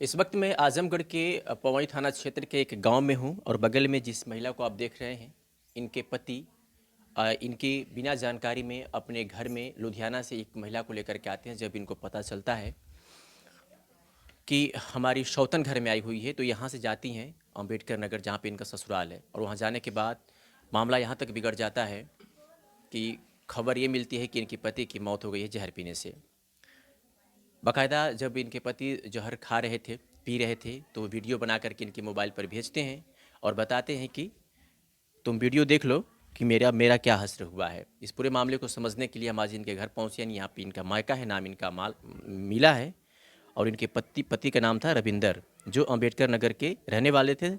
इस वक्त मैं आजमगढ़ के पवई थाना क्षेत्र के एक गांव में हूं और बगल में जिस महिला को आप देख रहे हैं, इनके पति इनकी बिना जानकारी में अपने घर में लुधियाना से एक महिला को लेकर के आते हैं। जब इनको पता चलता है कि हमारी सौतन घर में आई हुई है, तो यहाँ से जाती हैं अम्बेडकर नगर, जहाँ पे इनका ससुराल है। और वहाँ जाने के बाद मामला यहाँ तक बिगड़ जाता है कि खबर ये मिलती है कि इनके पति की मौत हो गई है जहर पीने से। बाकायदा जब इनके पति जहर खा रहे थे, पी रहे थे, तो वीडियो बना करके इनके मोबाइल पर भेजते हैं और बताते हैं कि तुम वीडियो देख लो कि मेरा मेरा क्या हश्र हुआ है। इस पूरे मामले को समझने के लिए हम आज इनके घर पहुँचे। यहाँ पे इनका मायका है, नाम इनका मीला है और इनके पति का नाम था रविंदर, जो अम्बेडकर नगर के रहने वाले थे।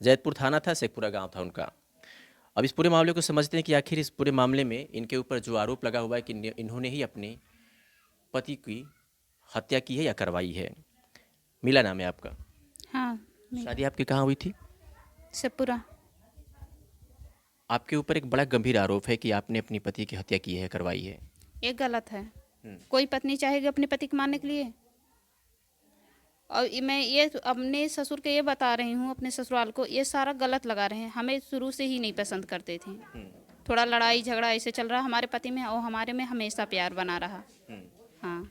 जैतपुर थाना था, शेखपुरा गाँव था उनका। अब इस पूरे मामले को समझते हैं कि आखिर इस पूरे मामले में इनके ऊपर जो आरोप लगा हुआ है कि इन्होंने ही अपने पति की हत्या की है या करवाई है। मीला नाम है आपका? हाँ। शादी आपकी कहाँ हुई थी? शेखपुरा। आपके ऊपर एक बड़ा गंभीर आरोप है कि आपने अपनी पति की हत्या की है, करवाई है। ये गलत है। कोई पत्नी चाहेगी अपने पति को मारने के लिए? और मैं ये अपने ससुर के ये बता रही हूँ, अपने ससुराल को ये सारा गलत लगा रहे हैं। हमें शुरू से ही नहीं पसंद करते थे। थोड़ा लड़ाई झगड़ा ऐसे चल रहा हमारे पति में और हमारे में हमेशा प्यार बना रहा। हाँ।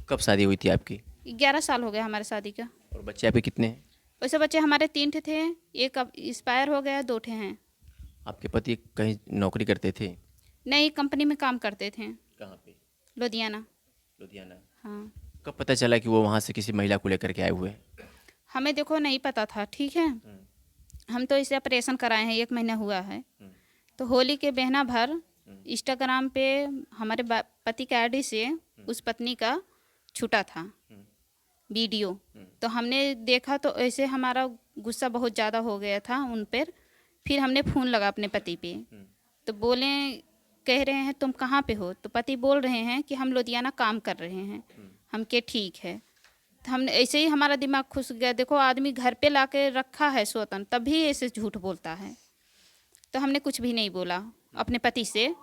कब शादी हुई थी आपकी? 11 साल हो गया हमारे शादी का। और बच्चे आपके कितने हैं? वैसे बच्चे हमारे 3 ठे थे, एक अब एक्सपायर हो गया, 2 ठे हैं। आपके पति कहीं नौकरी करते थे? नई कंपनी में काम करते थे। कहाँ पे? लुधियाना। लुधियाना। हाँ। कब पता चला कि वो वहाँ से किसी महिला को लेकर के आए हुए हैं? हमें देखो नहीं पता था, ठीक है। हम तो इसे ऑपरेशन कराए हैं, 1 महीना हुआ है। तो होली के बहना भर इंस्टाग्राम पे हमारे पति के आईडी से उस पत्नी का छूटा था वीडियो। तो हमने देखा तो ऐसे हमारा गुस्सा बहुत ज़्यादा हो गया था उन पर। फिर हमने फ़ोन लगा अपने पति पे, तो बोले, कह रहे हैं तुम कहाँ पे हो? तो पति बोल रहे हैं कि हम लुधियाना काम कर रहे हैं। हम के ठीक है। तो हमने ऐसे ही हमारा दिमाग खुश गया। देखो आदमी घर पे लाके रखा है स्वतन, तभी ऐसे झूठ बोलता है। तो हमने कुछ भी नहीं बोला, अपने पति से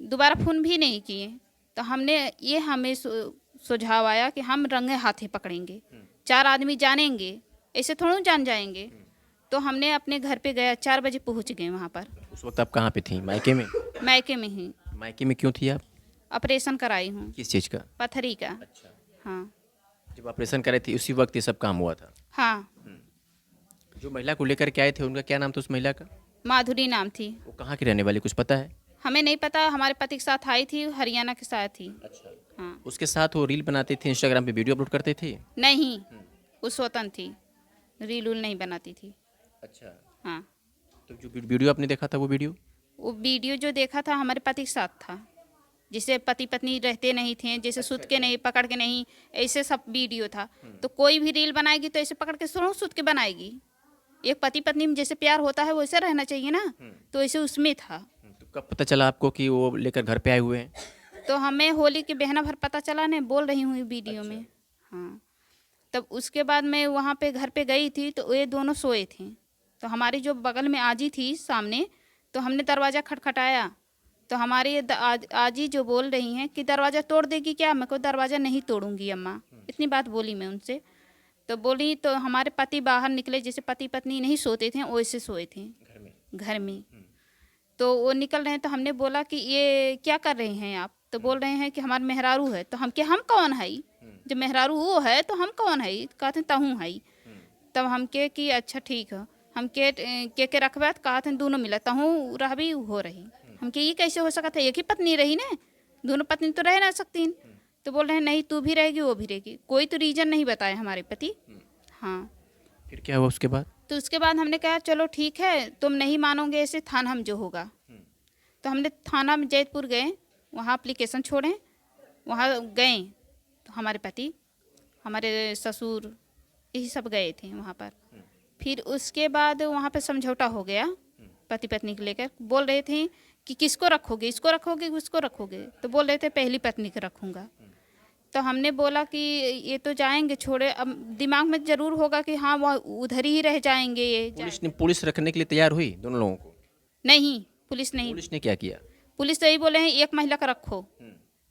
दोबारा फ़ोन भी नहीं किए। तो हमने ये हमें सुझाव आया कि हम रंगे हाथे पकड़ेंगे, 4 आदमी जानेंगे, ऐसे थोड़ा जान जाएंगे। तो हमने अपने घर पे गया, 4 बजे पहुंच गए वहाँ पर। उस वक्त आप कहाँ पे थी? मायके में? मायके में ही। मायके में क्यों थी आप? ऑपरेशन कराई हूँ। किस चीज़ का? पथरी का। अच्छा। हाँ। जब ऑपरेशन करे थे उसी वक्त ये सब काम हुआ था? हाँ। जो महिला को लेकर के आए थे उनका क्या नाम था उस महिला का? माधुरी नाम थी। वो कहाँ की रहने वाली, कुछ पता है? हमें नहीं पता, हमारे पति के साथ आई थी, हरियाणा के साथ थी। अच्छा। हाँ। उसके साथ वो रील बनाते थे, इंस्टाग्राम पे वीडियो अपलोड करते थे? नहीं, वो स्वतंत्र थी, रील उल नहीं बनाती थी। अच्छा। हाँ। तो जो वीडियो आपने देखा था, वो वीडियो जो देखा था हमारे पति के साथ था। जिसे पति पत्नी रहते नहीं थे, जैसे सुत के नहीं, पकड़ के नहीं, ऐसे सब वीडियो था। तो कोई भी रील बनाएगी तो ऐसे पकड़ के सुत के बनाएगी। एक पति पत्नी में जैसे प्यार होता है वैसे रहना चाहिए ना, तो ऐसे उसमें था। तो कब पता चला आपको कि वो लेकर घर पे आए हुए हैं? तो हमें होली के बहना भर पता चला, ने बोल रही हूँ वीडियो में। हाँ। तब उसके बाद मैं वहाँ पे घर पे गई थी, तो ये दोनों सोए थे। तो हमारी जो बगल में आजी थी सामने, तो हमने दरवाज़ा खटखटाया। तो हमारी आजी जो बोल रही हैं कि दरवाज़ा तोड़ देगी क्या? मैं को दरवाज़ा नहीं तोड़ूंगी अम्मा, इतनी बात बोली मैं उनसे। तो बोली, तो हमारे पति बाहर निकले, जैसे पति पत्नी नहीं सोते थे वैसे सोए थे घर में। तो वो निकल रहे हैं, तो हमने बोला कि ये क्या कर रहे हैं आप? तो बोल रहे हैं कि हमारे मेहरारू है। तो हम क्या, हम कौन है? जब मेहरारू वो है तो हम कौन है? कहते तहूँ है। तब हम के कि अच्छा ठीक है। हम के रखबा, कहते दोनों मिला तहूँ रहबी हो रही। हम के ये कैसे हो सकता है? एक ही पत्नी रही ना, दोनों पत्नी तो रह ना सकती। तो बोल रहे हैं नहीं, तू भी रहेगी वो भी रहेगी। कोई तो रीज़न नहीं बताए हमारे पति। हाँ। फिर क्या हुआ उसके बाद? तो उसके बाद हमने कहा चलो ठीक है, तुम नहीं मानोगे ऐसे थाना हम जो होगा। तो हमने थाना में जैतपुर गए, वहाँ एप्लीकेशन छोड़े, वहाँ गए। तो हमारे पति, हमारे ससुर, यही सब गए थे वहाँ पर। फिर उसके बाद वहाँ पे समझौता हो गया पति पत्नी को लेकर। बोल रहे थे कि किसको रखोगे, इसको रखोगे, उसको रखोगे? तो बोल रहे थे पहली पत्नी को रखूँगा। तो हमने बोला कि ये तो जाएंगे छोड़े, अब दिमाग में ज़रूर होगा कि हाँ वह उधर ही रह जाएंगे ये। पुलिस रखने के लिए तैयार हुई दोनों लोगों को? नहीं, पुलिस नहीं। पुलिस ने क्या किया? पुलिस तो यही बोले हैं एक महिला का रखो।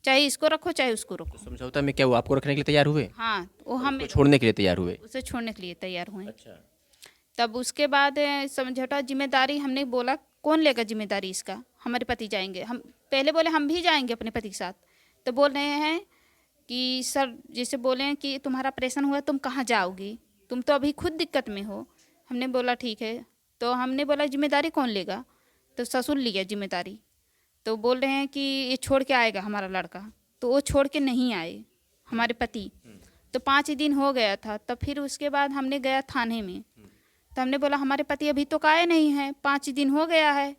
चाहे इसको रखो चाहे उसको रखो। तो समझौता में क्या वो आपको रखने के लिए तैयार हुए, हाँ, वो हम तो छोड़ने के लिए तैयार हुए? उसे छोड़ने के लिए तैयार हुए। अच्छा। तब उसके बाद समझौता जिम्मेदारी हमने बोला कौन लेगा जिम्मेदारी इसका, हमारे पति जाएंगे। हम पहले बोले हम भी जाएंगे अपने पति के साथ, तो बोल रहे हैं कि सर जैसे बोले हैं कि तुम्हारा ऑपरेशन हुआ तुम कहाँ जाओगी, तुम तो अभी खुद दिक्कत में हो। हमने बोला ठीक है, तो हमने बोला जिम्मेदारी कौन लेगा, तो ससुर लिया जिम्मेदारी। तो बोल रहे हैं कि ये छोड़ के आएगा हमारा लड़का, तो वो छोड़ के नहीं आए हमारे पति। तो 5 ही दिन हो गया था, तब फिर उसके बाद हमने गया थाने में, तो हमने बोला हमारे पति अभी तो आए नहीं हैं, 5 ही दिन हो गया है।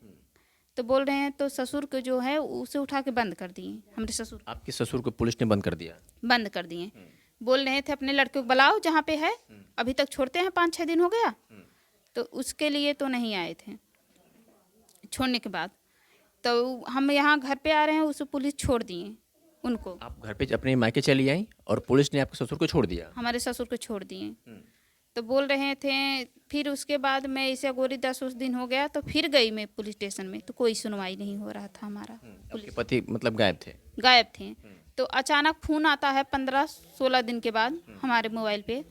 तो बोल रहे हैं तो ससुर को जो है उसे उठा के बंद कर दिए, हमारे ससुर आपके ससुर को पुलिस ने बंद कर दिया? बंद कर दिए। बोल रहे थे अपने लड़के को बुलाओ जहाँ पे है, अभी तक छोड़ते हैं, 5-6 दिन हो गया। तो उसके लिए तो नहीं आए थे छोड़ने के बाद। तो हम यहाँ घर पे आ रहे हैं, उसे पुलिस छोड़ दिए उनको, आप घर पे अपने मायके चली आई और पुलिस ने आपके ससुर को छोड़ दिया? हमारे ससुर को छोड़ दिए। तो बोल रहे थे, फिर उसके बाद मैं इसे गोली 10 दिन हो गया, तो फिर गई मैं पुलिस स्टेशन में, तो कोई सुनवाई नहीं हो रहा था हमारा। आपके पति मतलब गायब थे? गायब थे। तो अचानक फ़ोन आता है 15-16 दिन के बाद हमारे मोबाइल पे,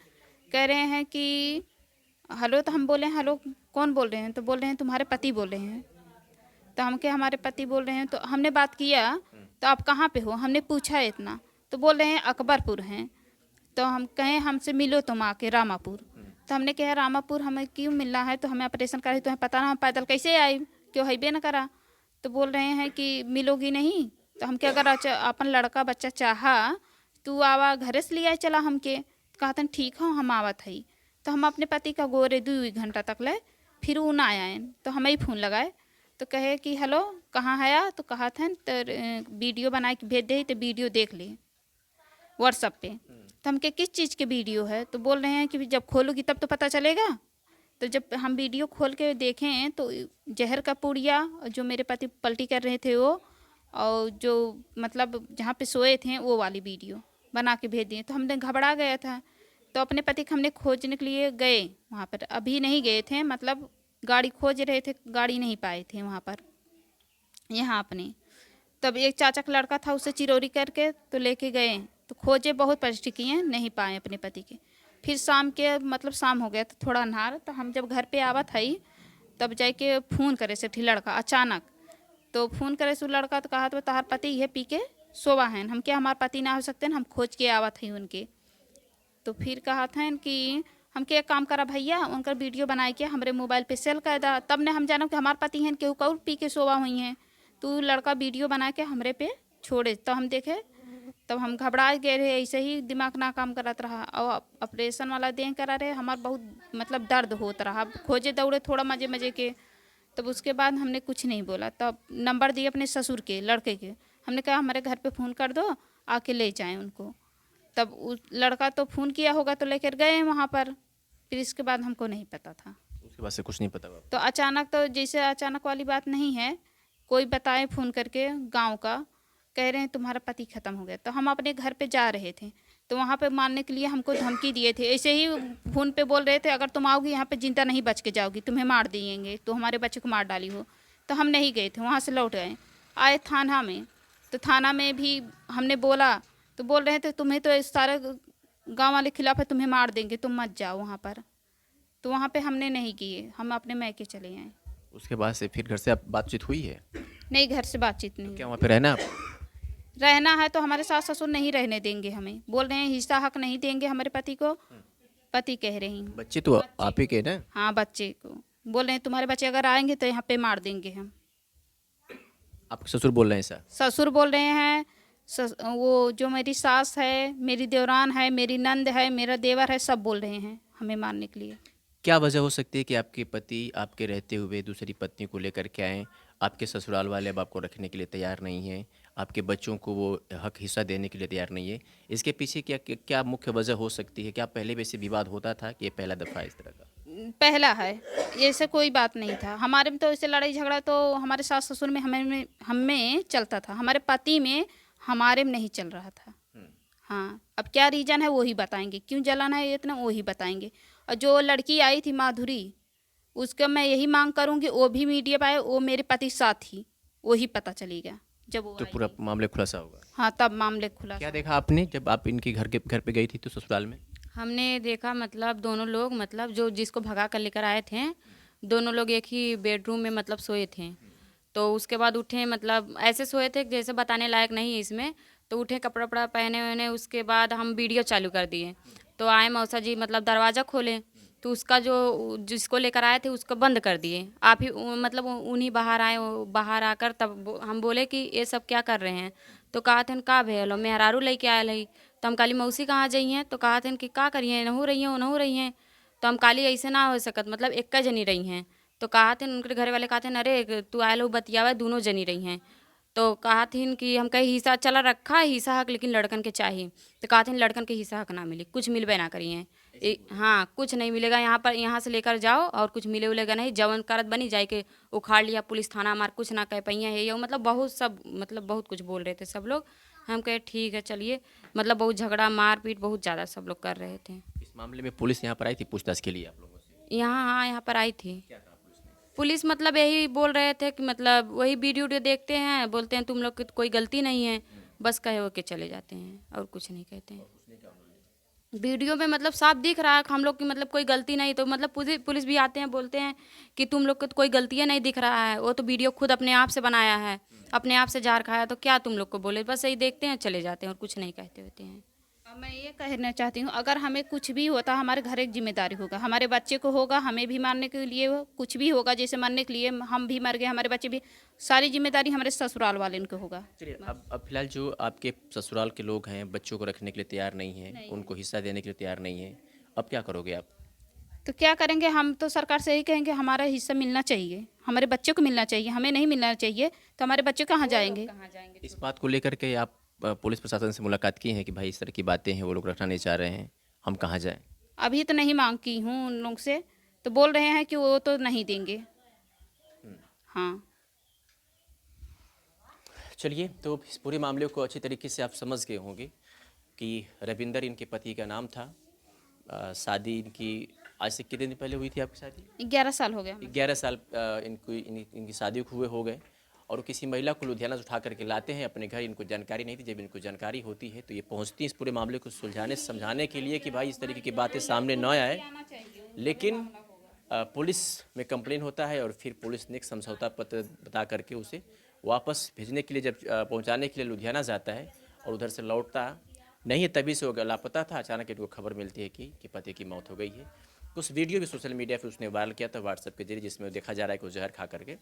कह रहे हैं कि हेलो। तो हम बोले हेलो कौन बोल रहे हैं, तो बोल रहे हैं तुम्हारे पति बोल रहे हैं। तो हम क्या हमारे पति बोल रहे हैं, तो हमने बात किया तो आप कहाँ पे हो, हमने पूछा इतना, तो बोल रहे हैं अकबरपुर हैं। तो हम कहें हमसे मिलो तुम आके रामापुर। तो हमने कहा रामापुर हमें क्यों मिलना है, तो हमें ऑपरेशन करा है, तुम्हें पता ना हम पैदल कैसे आए, क्यों है बे न करा। तो बोल रहे हैं कि मिलोगी नहीं। तो हम क्या अगर अपन लड़का बच्चा चाहा तू आवा घरे से लिया चला हमके, कहते ठीक हो हम आवत है। तो हम अपने पति का गोरे 2 घंटा तक ले, फिर वो ना आए, तो हमें ही फ़ोन लगाए। तो कहे कि हेलो कहाँ है, तो कहा था तो वीडियो बना के भेज दे, तो वीडियो देख ले व्हाट्सअप पे। तो हम के किस चीज़ के वीडियो है, तो बोल रहे हैं कि जब खोलोगी तब तो पता चलेगा। तो जब हम वीडियो खोल के देखें तो जहर का पुड़िया जो मेरे पति पलटी कर रहे थे वो, और जो मतलब जहाँ पे सोए थे वो वाली वीडियो बना के भेज दिए। तो हमने घबरा गया था, तो अपने पति को हमने खोजने के लिए गए वहाँ पर। अभी नहीं गए थे, मतलब गाड़ी खोज रहे थे, गाड़ी नहीं पाए थे वहाँ पर यहाँ अपने। तब एक चाचा का लड़का था, उसे चिरौरी करके तो लेके गए, तो खोजे बहुत परिश्रम किए, नहीं पाए अपने पति के। फिर शाम के मतलब शाम हो गया तो थोड़ा अन्हार, तो हम जब घर पे आवत हई तब जाके फ़ोन करे से लड़का अचानक। तो फ़ोन करे से लड़का तो कहा तो तहार पति ये पी के सोवा हैं। हम क्या हमारे पति ना हो सकते हैं, हम खोज के आवत हई उनके। तो फिर कहा था कि हम के एक काम करा भैया, उनका वीडियो बनाए के हमारे मोबाइल पे सेल कर दा। तब ने हम जाना कि हमारे पति हैं केहू कौर पी के सोवा हुई हैं, तो लड़का वीडियो बना के हमरे पे छोड़े। तब हम देखे, तब हम घबरा गए रहे, ऐसे ही दिमाग ना काम करत रहा। और ऑपरेशन वाला देह करा रहे, हमारा बहुत मतलब दर्द होता रहा, खोजे दौड़े थोड़ा मजे मजे के। तब उसके बाद हमने कुछ नहीं बोला। तब नंबर दिए अपने ससुर के लड़के के, हमने कहा हमारे घर पे फ़ोन कर दो, आके ले जाएं उनको। तब उस लड़का तो फ़ोन किया होगा तो लेकर गए वहाँ पर। फिर इसके बाद हमको नहीं पता था, उसके बाद से कुछ नहीं पता हुआ? तो अचानक, तो जैसे अचानक वाली बात नहीं है, कोई बताए फ़ोन करके गांव का, कह रहे हैं तुम्हारा पति ख़त्म हो गया। तो हम अपने घर पे जा रहे थे, तो वहाँ पे मारने के लिए हमको धमकी दिए थे। ऐसे ही फ़ोन पे बोल रहे थे अगर तुम आओगी यहाँ पे जिंदा नहीं बच के जाओगी, तुम्हें मार दिएंगे, तो हमारे बच्चे को मार डाली हो। तो हम नहीं गए थे, वहाँ से लौट गए, आए थाना में। तो थाना में भी हमने बोला, तो बोल रहे थे तुम्हें तो सारे गाँव वाले खिलाफ है, तुम्हें मार देंगे, तुम मत जाओ वहाँ पर। तो वहाँ पे हमने नहीं किए, हम अपने मैके चले आए। उसके बाद से फिर घर से आप बातचीत हुई है? नहीं, घर से बातचीत नहीं। क्या वहाँ पे रहना आप? रहना है तो हमारे सास ससुर नहीं रहने देंगे, हमें बोल रहे हैं हिस्सा हक नहीं देंगे हमारे पति को। पति कह रही हैं। बच्चे तो आप ही के ना? हाँ, बच्चे को बोल रहे हैं तुम्हारे बच्चे अगर आएंगे तो यहाँ पे मार देंगे हम। आपके ससुर बोल रहे हैं ऐसा? ससुर बोल रहे हैं, वो जो मेरी सास है, मेरी देवरान है, मेरी नंद है, मेरा देवर है, सब बोल रहे हैं हमें मारने के लिए। क्या वजह हो सकती है कि आपके पति आपके रहते हुए दूसरी पत्नी को लेकर के आएँ? आपके ससुराल वाले अब आपको रखने के लिए तैयार नहीं हैं, आपके बच्चों को वो हक हिस्सा देने के लिए तैयार नहीं है। इसके पीछे क्या क्या क्या मुख्य वजह हो सकती है? क्या पहले भी से विवाद होता था कि ये पहला दफ़ा इस तरह का? पहला है, ऐसे कोई बात नहीं था हमारे में। तो ऐसे लड़ाई झगड़ा तो हमारे सास ससुर में हमें चलता था, हमारे पति में हमारे में नहीं चल रहा था। हाँ, अब क्या रीज़न है वो ही बताएंगे, क्यों जलन है इतना वो ही बताएंगे। और जो लड़की आई थी माधुरी, उसका मैं यही मांग करूँगी वो भी मीडिया पाए, वो मेरे पति साथ ही, वो ही पता चलेगा जब वो तो आई पूरा थी। मामले खुलासा होगा। हाँ, तब मामले खुला। क्या देखा आपने जब आप इनके घर पे गई थी तो ससुराल में? हमने देखा मतलब दोनों लोग मतलब जो जिसको भगा कर लेकर आए थे, दोनों लोग एक ही बेडरूम में मतलब सोए थे। तो उसके बाद उठे मतलब ऐसे सोए थे जैसे बताने लायक नहीं है इसमें। तो उठे कपड़ा वपड़ा पहने वहने, उसके बाद हम वीडियो चालू कर दिए। तो आए मौसा जी मतलब दरवाज़ा खोले तो उसका जो जिसको लेकर आए थे उसको बंद कर दिए। आप ही मतलब उन्हीं बाहर आए, वो बाहर आकर तब हम बोले कि ये सब क्या कर रहे हैं। तो कहा थे का भेलो मेहरारू लेके आयल है। तो हम काली मौसी कहाँ जाइए, तो कहा थे कि का करिए नहू रही हैं नहू रही हैं। तो हम काली ऐसे ना हो सकत मतलब एक जनी रही हैं। तो कहा थे उनके घर वाले कहा थे अरे तू आयल हो बतियावा, दोनों जनी रही हैं। तो कहा थीन कि हम कहीं हिस्सा चला रखा है हिस्सा हक लेकिन लड़कन के चाहिए। तो कहा थे लड़कन के हिस्सा हक ना मिली, कुछ मिलबे ना करिए। हाँ कुछ नहीं मिलेगा यहाँ पर, यहाँ से लेकर जाओ और कुछ मिले उलेगा नहीं, जवन करत बनी जाए के उखाड़ लिया पुलिस थाना मार कुछ ना कह पहिया है ये मतलब बहुत सब मतलब बहुत कुछ बोल रहे थे सब लोग। हम कहे ठीक है चलिए, मतलब बहुत झगड़ा मारपीट बहुत ज़्यादा सब लोग कर रहे थे। इस मामले में पुलिस यहाँ पर आई थी पूछताछ के लिए आप लोगों से? यहाँ हाँ यहाँ पर आई थी पुलिस, मतलब यही बोल रहे थे कि मतलब वही वीडियो वीडियो देखते हैं, बोलते हैं तुम लोग की कोई गलती नहीं है, बस कहे हो के चले जाते हैं और कुछ नहीं कहते हैं। वीडियो में मतलब साफ दिख रहा है कि हम लोग की मतलब कोई गलती नहीं, तो मतलब पुलिस भी आते हैं बोलते हैं कि तुम लोग को तो कोई गलतियाँ नहीं दिख रहा है, वो तो वीडियो खुद अपने आप से बनाया है, अपने आप से जार खाया, तो क्या तुम लोग को बोले, बस यही देखते हैं चले जाते हैं और कुछ नहीं कहते होते हैं। अब मैं ये कहना चाहती हूँ, अगर हमें कुछ भी होता हमारे घर एक जिम्मेदारी होगा, हमारे बच्चे को होगा, हमें भी मारने के लिए कुछ भी होगा, जैसे मरने के लिए हम भी मर गए, हमारे बच्चे भी, सारी जिम्मेदारी हमारे ससुराल वाले उनके होगा। चलिए अब फिलहाल जो आपके ससुराल के लोग हैं बच्चों को रखने के लिए तैयार नहीं हैं, उनको हिस्सा देने के लिए तैयार नहीं हैं, अब क्या करोगे आप? तो क्या करेंगे, हम तो सरकार से यही कहेंगे हमारा हिस्सा मिलना चाहिए, हमारे बच्चे को मिलना चाहिए, हमें नहीं मिलना चाहिए तो हमारे बच्चे कहाँ जाएंगे। इस बात को लेकर के आप पुलिस प्रशासन से मुलाकात की हैं कि भाई इस तरह की बातें हैं, वो लोग रखना नहीं चाह रहे हैं, हम कहाँ जाएं? अभी तो नहीं मांग की हूँ उन लोग से, तो बोल रहे हैं कि वो तो नहीं देंगे। हाँ। चलिए, तो इस पूरे मामले को अच्छी तरीके से आप समझ गए होंगे कि रविंदर इनके पति का नाम था। शादी इनकी आज से कितने दिन पहले हुई थी आपकी शादी? 11 साल हो गया। 11 साल इनकी शादी को हुए हो गए और किसी महिला को लुधियाना से उठा करके लाते हैं अपने घर। इनको जानकारी नहीं थी, जब इनको जानकारी होती है तो ये पहुंचती है इस पूरे मामले को सुलझाने समझाने के लिए कि भाई इस तरीके की बातें सामने न आए। लेकिन पुलिस में कंप्लेन होता है और फिर पुलिस ने एक समझौता पत्र बता करके उसे वापस भेजने के लिए जब पहुंचाने के लिए लुधियाना जाता है और उधर से लौटता नहीं है, तभी से वो लापता था। अचानक इनको खबर मिलती है कि पति की मौत हो गई है। कुछ वीडियो भी सोशल मीडिया पे उसने वायरल किया था व्हाट्सएप के जरिए, जिसमें देखा जा रहा है कि वो जहर खा करके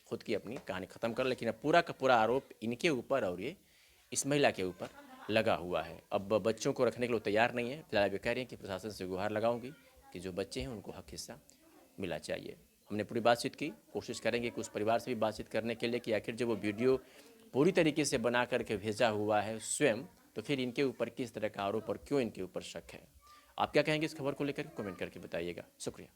खुद की अपनी कहानी ख़त्म कर, लेकिन अब पूरा का पूरा आरोप इनके ऊपर और ये इस महिला के ऊपर लगा हुआ है। अब बच्चों को रखने के लिए तैयार नहीं है। फिलहाल वे कह रहे हैं कि प्रशासन से गुहार लगाऊंगी कि जो बच्चे हैं उनको हक हिस्सा मिला चाहिए। हमने पूरी बातचीत की, कोशिश करेंगे कि उस परिवार से भी बातचीत करने के लिए कि आखिर जब वो वीडियो पूरी तरीके से बना करके भेजा हुआ है स्वयं, तो फिर इनके ऊपर किस तरह का आरोप और क्यों इनके ऊपर शक है। आप क्या कहेंगे इस खबर को लेकर? कमेंट करके बताइएगा। शुक्रिया।